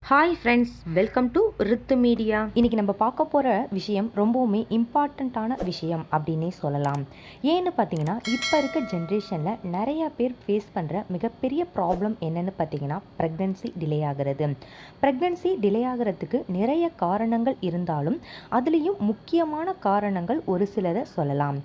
Hi friends, welcome to Ritu media. இன்றைக்கி நம்ம பார்க்க போகிற விஷயம் ரொம்பவுமே இம்பார்ட்டண்ட்டான விஷயம் அப்படின்னே சொல்லலாம். ஏன்னு பார்த்தீங்கன்னா, இப்போ இருக்க ஜென்ரேஷனில் நிறையா பேர் ஃபேஸ் பண்ணுற மிகப்பெரிய ப்ராப்ளம் என்னென்னு பார்த்தீங்கன்னா, ப்ரெக்னென்சி டிலே ஆகிறது. ப்ரெக்னென்சி டிலே ஆகிறதுக்கு நிறைய காரணங்கள் இருந்தாலும் அதுலேயும் முக்கியமான காரணங்கள் ஒரு சிலரை சொல்லலாம்.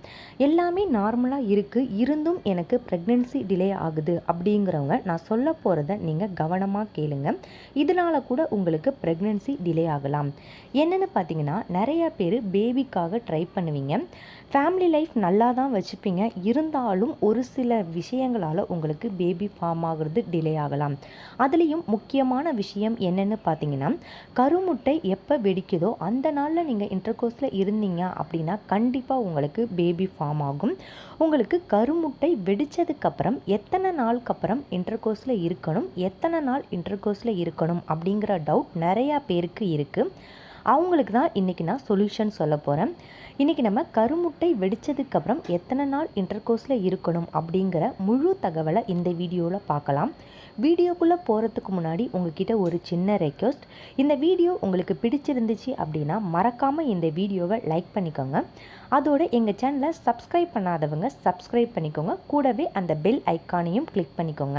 எல்லாமே நார்மலாக இருந்தும் எனக்கு ப்ரெக்னென்சி டிலே ஆகுது அப்படிங்கிறவங்க நான் சொல்ல போகிறத நீங்கள் கவனமாக கேளுங்க. இதனால் கூட உங்களுக்கு ப்ரெக்னென்சி டிலே ஆகலாம். என்னென்னு பார்த்தீங்கன்னா, நிறையா பேர் பேபிக்காக ட்ரை பண்ணுவீங்க. ஃபேமிலி லைஃப் நல்லா தான் வச்சுப்பீங்க. இருந்தாலும் ஒரு சில விஷயங்களால் உங்களுக்கு பேபி ஃபார்ம் ஆகிறது டிலே ஆகலாம். அதுலேயும் முக்கியமான விஷயம் என்னென்னு பார்த்தீங்கன்னா, கருமுட்டை எப்போ வெடிக்குதோ அந்த நாளில் நீங்கள் இன்டர்கோர்ஸில் இருந்தீங்க அப்படின்னா கண்டிப்பாக உங்களுக்கு பேபி ஃபார்ம் ஆகும். உங்களுக்கு கருமுட்டை வெடித்ததுக்கப்புறம் எத்தனை நாளுக்கு அப்புறம் இன்டர்கோர்ஸில் இருக்கணும், எத்தனை நாள் இன்டர்கோர்ஸில் இருக்கணும் அப்படிங்கிற டவுட் நிறையா பேருக்கு இருக்குது. அவங்களுக்கு தான் இன்றைக்கி நான் சொல்யூஷன் சொல்ல போகிறேன். இன்றைக்கி நம்ம கருமுட்டை வெடித்ததுக்கப்புறம் எத்தனை நாள் இன்டர்கோர்ஸில் இருக்கணும் அப்படிங்கிற முழு தகவலை இந்த வீடியோவில் பார்க்கலாம். வீடியோக்குள்ளே போகிறதுக்கு முன்னாடி உங்ககிட்ட ஒரு சின்ன ரெக்வெஸ்ட். இந்த வீடியோ உங்களுக்கு பிடிச்சிருந்துச்சு அப்படின்னா மறக்காமல் இந்த வீடியோவை லைக் பண்ணிக்கோங்க. அதோடு எங்கள் சேனலை சப்ஸ்கிரைப் பண்ணாதவங்க சப்ஸ்கிரைப் பண்ணிக்கோங்க. கூடவே அந்த பெல் ஐக்கானையும் கிளிக் பண்ணிக்கோங்க.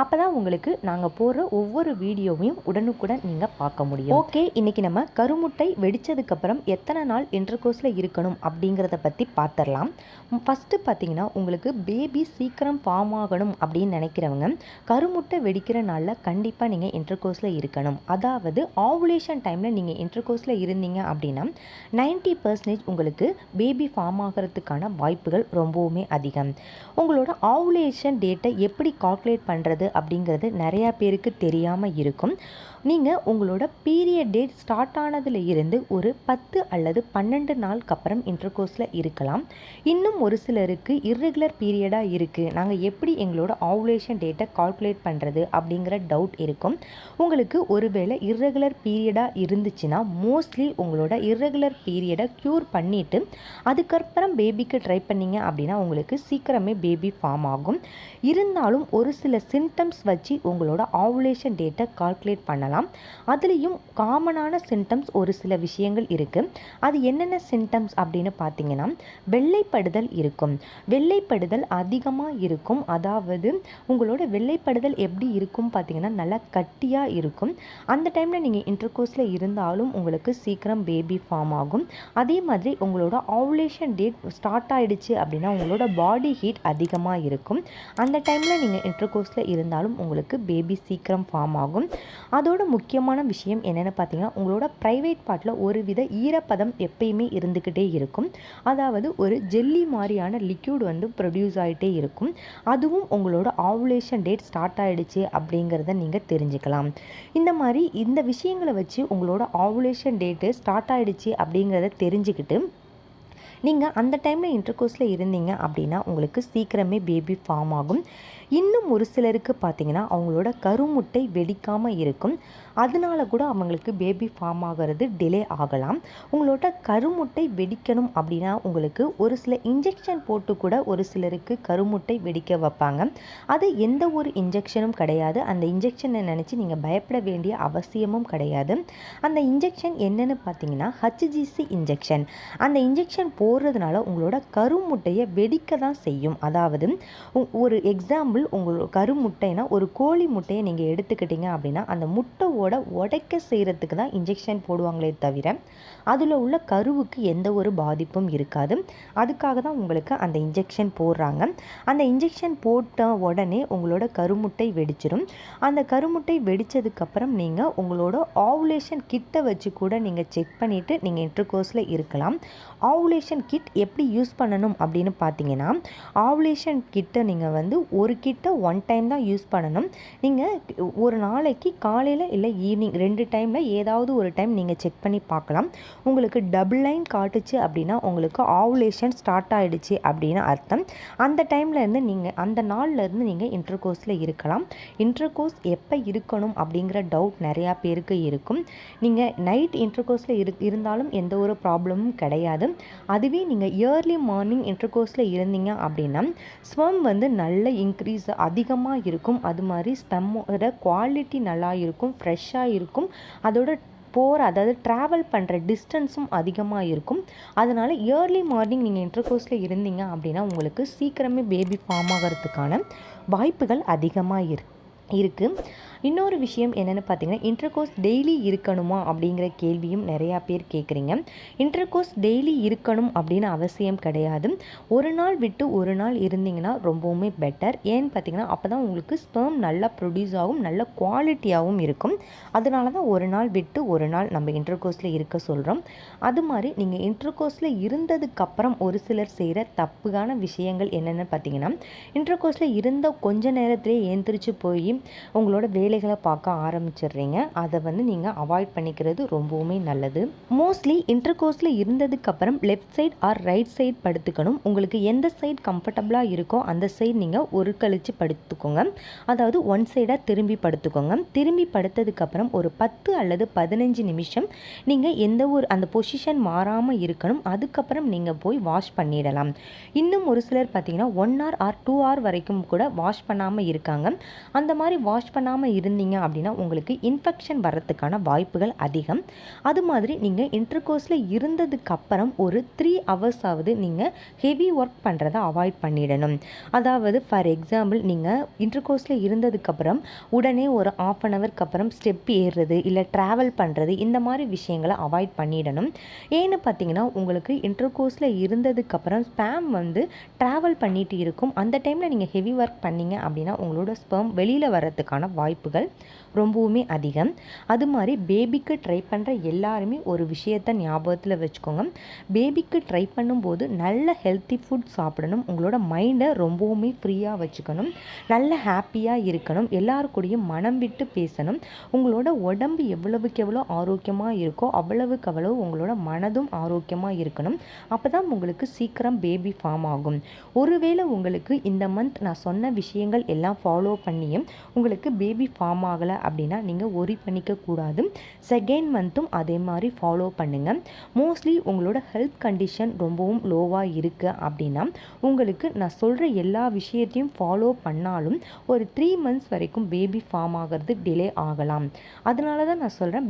அப்போ தான் உங்களுக்கு நாங்கள் போடுற ஒவ்வொரு வீடியோவையும் உடனுக்குடன் நீங்கள் பார்க்க முடியும். ஓகே, இன்றைக்கி நம்ம கருமுட்டை வெடித்ததுக்கப்புறம் எத்தனை நாள் இன்டர்கோர்ஸில் இருக்கணும் அப்படிங்கிறத பற்றி பார்த்துடலாம். ஃபஸ்ட்டு பார்த்தீங்கன்னா, உங்களுக்கு பேபி சீக்கிரம் ஃபார்ம் ஆகணும் அப்படின்னு நினைக்கிறவங்க கருமுட்டை வெடிக்கிற நாளில் கண்டிப்பாக நீங்கள் இன்டர்கோர்ஸில் இருக்கணும். அதாவது ஆவுலேஷன் டைமில் நீங்கள் இன்டர்கோர்ஸில் இருந்தீங்க அப்படின்னா 90% உங்களுக்கு பேபி ஃபார்ம் ஆகிறதுக்கான வாய்ப்புகள் ரொம்பவுமே அதிகம். உங்களோட ஆவுலேஷன் டேட்டை எப்படி கால்குலேட் பண்ணுறது அப்படிங்கிறது நிறையா பேருக்கு தெரியாமல் இருக்கும். நீங்கள் உங்களோட பீரியட் டேட் ஸ்டார்ட் ஆனதில் இருந்து ஒரு 10 அல்லது 12 நாளுக்கு அப்புறம் இன்டர்கோர்ஸில் இருக்கலாம். இன்னும் ஒரு சிலருக்கு இர்ரெகுலர் பீரியடாக இருக்குது, நாங்கள் எப்படி எங்களோட ஆவுலேஷன் டேட்டை கால்குலேட் பண்ணுறது அப்படிங்கிற டவுட் இருக்கும். உங்களுக்கு ஒருவேளை இர்ரெகுலர் பீரியடாக இருந்துச்சுன்னா மோஸ்ட்லி உங்களோட இர்ரெகுலர் பீரியடை க்யூர் பண்ணிவிட்டு அதுக்கப்புறம் பேபிக்கு ட்ரை பண்ணிங்க அப்படின்னா உங்களுக்கு சீக்கிரமே பேபி ஃபார்ம் ஆகும். இருந்தாலும் ஒரு சில சிம்டம்ஸ் வச்சு உங்களோட ஆவுலேஷன் டேட்டை கால்குலேட் பண்ணலாம். அதுலேயும் காமனான சிம்டம்ஸ் ஒரு சில விஷயங்கள் இருக்குது. அது என்னென்ன சிம்டம்ஸ் அப்படின்னு பார்த்தீங்கன்னா, வெள்ளைப்படுதல் இருக்கும். வெள்ளைப்படுதல் அதிகமாக இருக்கும். அதாவது உங்களோட வெள்ளைப்படுதல் எப்படி இருக்கும் பார்த்தீங்கன்னா, நல்லா கட்டியாக இருக்கும். அந்த டைமில் நீங்கள் இன்டர்கோர்ஸில் இருந்தாலும் உங்களுக்கு சீக்கிரம் பேபி ஃபார்ம் ஆகும். அதே மாதிரி உங்களோட ஆவுலேஷன் டேட் ஸ்டார்ட் ஆகிடுச்சு அப்படின்னா உங்களோட பாடி ஹீட் அதிகமாக இருக்கும். அந்த டைமில் நீங்கள் இன்டர்கோர்ஸில் இருந்தாலும் உங்களுக்கு பேபி சீக்கிரம் ஃபார்ம் ஆகும். அதோட முக்கியமான விஷயம் என்னென்னு பார்த்தீங்கன்னா, உங்களோட ப்ரைவேட் பார்ட்டில் ஒரு வித ஈரப்பதம் எப்பயுமே இருந்துக்கிட்டே இருக்கும். அதாவது ஒரு ஜெல்லி மாதிரியான லிக்யூட் ப்ரொடியூஸ் ஆகிட்டே இருக்கும். அதுவும் உங்களோட ஆவுலேஷன் டேட் ஸ்டார்ட் ஆகிடுச்சு அப்படிங்கிறத நீங்கள் தெரிஞ்சுக்கலாம். இந்த விஷயங்களை வச்சு உங்களோட ஆவுலேஷன் டேட்டு ஸ்டார்ட் ஆகிடுச்சு அப்படிங்கிறத தெரிஞ்சுக்கிட்டு நீங்கள் அந்த டைமில் இன்டர்கோர்ஸில் இருந்தீங்க அப்படின்னா உங்களுக்கு சீக்கிரமே பேபி ஃபார்ம் ஆகும். இன்னும் ஒரு சிலருக்கு பார்த்தீங்கன்னா அவங்களோட கருமுட்டை வெடிக்காமல் இருக்கும். அதனால கூட அவங்களுக்கு பேபி ஃபார்ம் ஆகிறது டிலே ஆகலாம். உங்களோட கருமுட்டை வெடிக்கணும் அப்படின்னா உங்களுக்கு ஒரு சில இன்ஜெக்ஷன் போட்டு கூட ஒரு சிலருக்கு கருமுட்டை வெடிக்க வைப்பாங்க. அது எந்த ஒரு இன்ஜெக்ஷனும் கிடையாது. அந்த இன்ஜெக்ஷனை நினச்சி நீங்கள் பயப்பட வேண்டிய அவசியமும் கிடையாது. அந்த இன்ஜெக்ஷன் என்னென்னு பார்த்தீங்கன்னா ஹச்ஜிசி இன்ஜெக்ஷன். அந்த இன்ஜெக்ஷன் போடுறதுனால உங்களோட கருமுட்டையை வெடிக்க தான் செய்யும். அதாவது ஒரு எக்ஸாம்பிள், உங்களோட கருமுட்டைனா ஒரு கோழி முட்டையை நீங்கள் எடுத்துக்கிட்டீங்க அப்படின்னா அந்த முட்டையோட உடைக்க செய்கிறதுக்கு தான் இன்ஜெக்ஷன் போடுவாங்களே தவிர அதில் உள்ள கருவுக்கு எந்த ஒரு பாதிப்பும் இருக்காது. அதுக்காக தான் உங்களுக்கு அந்த இன்ஜெக்ஷன் போடுறாங்க. அந்த இன்ஜெக்ஷன் போட்ட உடனே உங்களோட கருமுட்டை வெடிச்சிடும். அந்த கருமுட்டை வெடித்ததுக்கப்புறம் நீங்கள் உங்களோட ஆவுலேஷன் கிட்டை வச்சு கூட நீங்கள் செக் பண்ணிவிட்டு நீங்கள் இன்டர்கோர்ஸில் இருக்கலாம். ஆவுலேஷன் கிட் எப்படி யூஸ் பண்ணணும் அப்படின்னு பார்த்தீங்கன்னா, ஆவுலேஷன் கிட்டை நீங்கள் ஒரு கிட்ட 1 டைம் தான் யூஸ் பண்ணணும். நீங்கள் ஒரு நாளைக்கு காலையில் இல்லை ஈவினிங் 2 டைமில் ஏதாவது ஒரு டைம் நீங்கள் செக் பண்ணி பார்க்கலாம். உங்களுக்கு டபுள் லைன் காட்டுச்சு அப்படின்னா உங்களுக்கு ஆவுலேஷன் ஸ்டார்ட் ஆகிடுச்சு அப்படின்னு அர்த்தம். அந்த டைம்லேருந்து நீங்கள் அந்த நாள்லேருந்து நீங்கள் இன்டர்கோர்ஸில் இருக்கலாம். இன்டர்கோர்ஸ் எப்போ இருக்கணும் அப்படிங்கிற டவுட் நிறையா பேருக்கு இருக்கும். நீங்கள் நைட் இன்டர்கோர்ஸில் இருந்தாலும் எந்த ஒரு ப்ராப்ளமும் கிடையாது. அதுவே நீங்கள் இயர்லி மார்னிங் இன்டர்கோர்ஸில் இருந்தீங்க அப்படின்னா ஸ்வம் நல்ல இன்க்ரீஸ் சைஸ் அதிகமாக இருக்கும். அது மாதிரி ஸ்பெம்மோட குவாலிட்டி நல்லா இருக்கும், ஃப்ரெஷ்ஷாக இருக்கும். அதோட அதாவது ட்ராவல் பண்ணுற டிஸ்டன்ஸும் அதிகமாக இருக்கும். அதனால் ஏர்லி மார்னிங் நீங்கள் இன்டர்கோர்ஸில் இருந்தீங்க அப்படின்னா உங்களுக்கு சீக்கிரமே பேபி ஃபார்ம் ஆகிறதுக்கான வாய்ப்புகள் அதிகமாக இருக்குது. இன்னொரு விஷயம் என்னென்னு பார்த்தீங்கன்னா, இன்டர்கோர்ஸ் டெய்லி இருக்கணுமா அப்படிங்கிற கேள்வியும் நிறையா பேர் கேட்குறீங்க. இன்டர்கோர்ஸ் டெய்லி இருக்கணும் அப்படின்னு அவசியம் கிடையாது. ஒரு நாள் விட்டு ஒரு நாள் இருந்தீங்கன்னா ரொம்பவுமே பெட்டர். ஏன்னு பார்த்தீங்கன்னா, அப்போ தான் உங்களுக்கு ஸ்பெர்ம் நல்லா ப்ரொடியூஸ் ஆகும், நல்ல குவாலிட்டியாகவும் இருக்கும். அதனால தான் ஒரு நாள் விட்டு ஒரு நாள் நம்ம இன்டர்கோர்ஸில் இருக்க சொல்கிறோம். அது மாதிரி நீங்கள் இன்டர்கோர்ஸில் இருந்ததுக்கப்புறம் ஒரு சிலர் செய்கிற தப்புக்கான விஷயங்கள் என்னென்னு பார்த்தீங்கன்னா, இன்டர்கோர்ஸில் இருந்த கொஞ்ச நேரத்திலே எழுந்திரிச்சு போய் உங்களோட வேலைகளை பார்க்க ஆரம்பிச்சிடுறீங்க. அதை நீங்கள் அவாய்ட் பண்ணிக்கிறது ரொம்பவுமே நல்லது. மோஸ்ட்லி இன்டர்கோர்ஸில் இருந்ததுக்கப்புறம் left side or right side படுத்துக்கணும். உங்களுக்கு எந்த சைட் கம்ஃபர்டபுளாக இருக்கோ அந்த சைட் நீங்கள் ஒரு கழிச்சு படுத்துக்கோங்க. அதாவது ஒன் சைடாக திரும்பி படுத்துக்கோங்க. திரும்பி படுத்ததுக்கப்புறம் ஒரு 10 அல்லது 15 நிமிஷம் நீங்கள் அந்த பொசிஷன் மாறாமல் இருக்கணும். அதுக்கப்புறம் நீங்கள் போய் வாஷ் பண்ணிடலாம். இன்னும் ஒரு சிலர் பார்த்தீங்கன்னா 1 hour ஆர் 2 hour வரைக்கும் கூட வாஷ் பண்ணாமல் இருக்காங்க. அந்த மாதிரி வாஷ் பண்ணாமல் இருந்தீங்க அப்படின்னா உங்களுக்கு இன்ஃபெக்ஷன் வர்றதுக்கான வாய்ப்புகள் அதிகம். அது மாதிரி நீங்கள் இன்டர்கோர்ஸில் இருந்ததுக்கப்புறம் ஒரு 3 hours ஆவது நீங்கள் ஹெவி ஒர்க் பண்ணுறதை அவாய்ட் பண்ணிடணும். அதாவது ஃபார் எக்ஸாம்பிள் நீங்கள் இன்டர்கோர்ஸில் இருந்ததுக்கப்புறம் உடனே ஒரு 1/2 hourக்கு அப்புறம் ஸ்டெப் ஏறுறது இல்லை ட்ராவல் பண்ணுறது இந்த மாதிரி விஷயங்களை அவாய்ட் பண்ணிடணும். ஏன்னு பார்த்தீங்கன்னா உங்களுக்கு இன்டர்கோர்ஸில் இருந்ததுக்கப்புறம் ஸ்பேம் ட்ராவல் பண்ணிட்டு இருக்கும். அந்த டைமில் நீங்கள் ஹெவி ஒர்க் பண்ணீங்க அப்படின்னா உங்களோட ஸ்பெர்ம் வெளியில் வர்றதுக்கான வாய்ப்புகள் ரொம்பவுமே அதிகம். அது மாதிரி பேபிக்கு ட்ரை பண்ணுற எல்லாருமே ஒரு விஷயத்தை ஞாபகத்தில் வச்சுக்கோங்க. பேபிக்கு ட்ரை பண்ணும்போது நல்ல ஹெல்த்தி ஃபுட் சாப்பிடணும். உங்களோட மைண்டை ரொம்பவுமே ஃப்ரீயாக வச்சுக்கணும். நல்ல ஹாப்பியாக இருக்கணும். எல்லாருக்கூடையும் மனம் விட்டு பேசணும். உங்களோட உடம்பு எவ்வளவுக்கு எவ்வளோ ஆரோக்கியமாக இருக்கோ அவ்வளவுக்கு அவ்வளோ உங்களோட மனதும் ஆரோக்கியமாக இருக்கணும். அப்போ தான் உங்களுக்கு சீக்கிரம் பேபி ஃபார்ம் ஆகும். ஒருவேளை உங்களுக்கு இந்த மந்த் நான் சொன்ன விஷயங்கள் எல்லாம் ஃபாலோ பண்ணியும் உங்களுக்கு பேபி ஃபார்ம் ஆகலை அப்படின்னா நீங்கள் ஒரி பண்ணிக்க கூடாது. செகண்ட் மந்த்தும் அதே மாதிரி ஃபாலோ பண்ணுங்கள். மோஸ்ட்லி உங்களோட ஹெல்த் கண்டிஷன் ரொம்பவும் லோவாக இருக்குது அப்படின்னா உங்களுக்கு நான் சொல்கிற எல்லா விஷயத்தையும் ஃபாலோ பண்ணாலும் ஒரு 3 months வரைக்கும் பேபி ஃபார்ம் ஆகிறது டிலே ஆகலாம். அதனால தான் நான் சொல்கிறேன்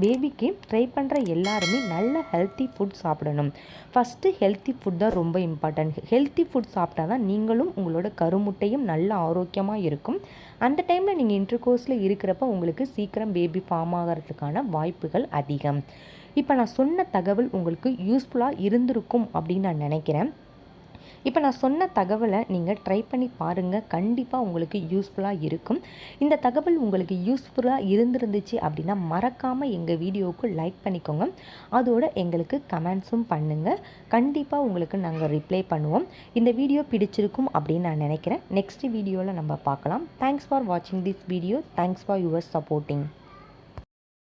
பேபிக்கு ட்ரை பண்ணுற எல்லாருமே நல்ல ஹெல்த்தி ஃபுட் சாப்பிடணும். ஃபஸ்ட்டு ஹெல்த்தி ஃபுட் தான் ரொம்ப இம்பார்ட்டன்ட். ஹெல்த்தி ஃபுட் சாப்பிட்டா தான் நீங்களும் உங்களோட கருமுட்டையும் நல்ல ஆரோக்கியமாக இருக்கும். அந்த டைமில் நீங்கள் இன்டர்கோர்ஸில் இருக்கிறப்ப உங்களுக்கு சீக்கிரம் பேபி ஃபார்ம் ஆகிறதுக்கான வாய்ப்புகள் அதிகம். இப்போ நான் சொன்ன தகவல் உங்களுக்கு யூஸ்ஃபுல்லாக இருந்திருக்கும் அப்படின்னு நான் நினைக்கிறேன். இப்போ நான் சொன்ன தகவலை நீங்கள் ட்ரை பண்ணி பாருங்கள். கண்டிப்பாக உங்களுக்கு யூஸ்ஃபுல்லாக இருக்கும். இந்த தகவல் உங்களுக்கு யூஸ்ஃபுல்லாக இருந்துருந்துச்சு அப்படின்னா மறக்காமல் எங்கள் வீடியோவுக்கு லைக் பண்ணிக்கோங்க. அதோட எங்களுக்கு கமெண்ட்ஸும் பண்ணுங்கள். கண்டிப்பாக உங்களுக்கு நாங்கள் ரிப்ளை பண்ணுவோம். இந்த வீடியோ பிடிச்சிருக்கும் அப்படின்னு நான் நினைக்கிறேன். நெக்ஸ்ட் வீடியோவில் நம்ம பார்க்கலாம். தேங்க்ஸ் ஃபார் வாட்சிங் this video. Thanks for your supporting.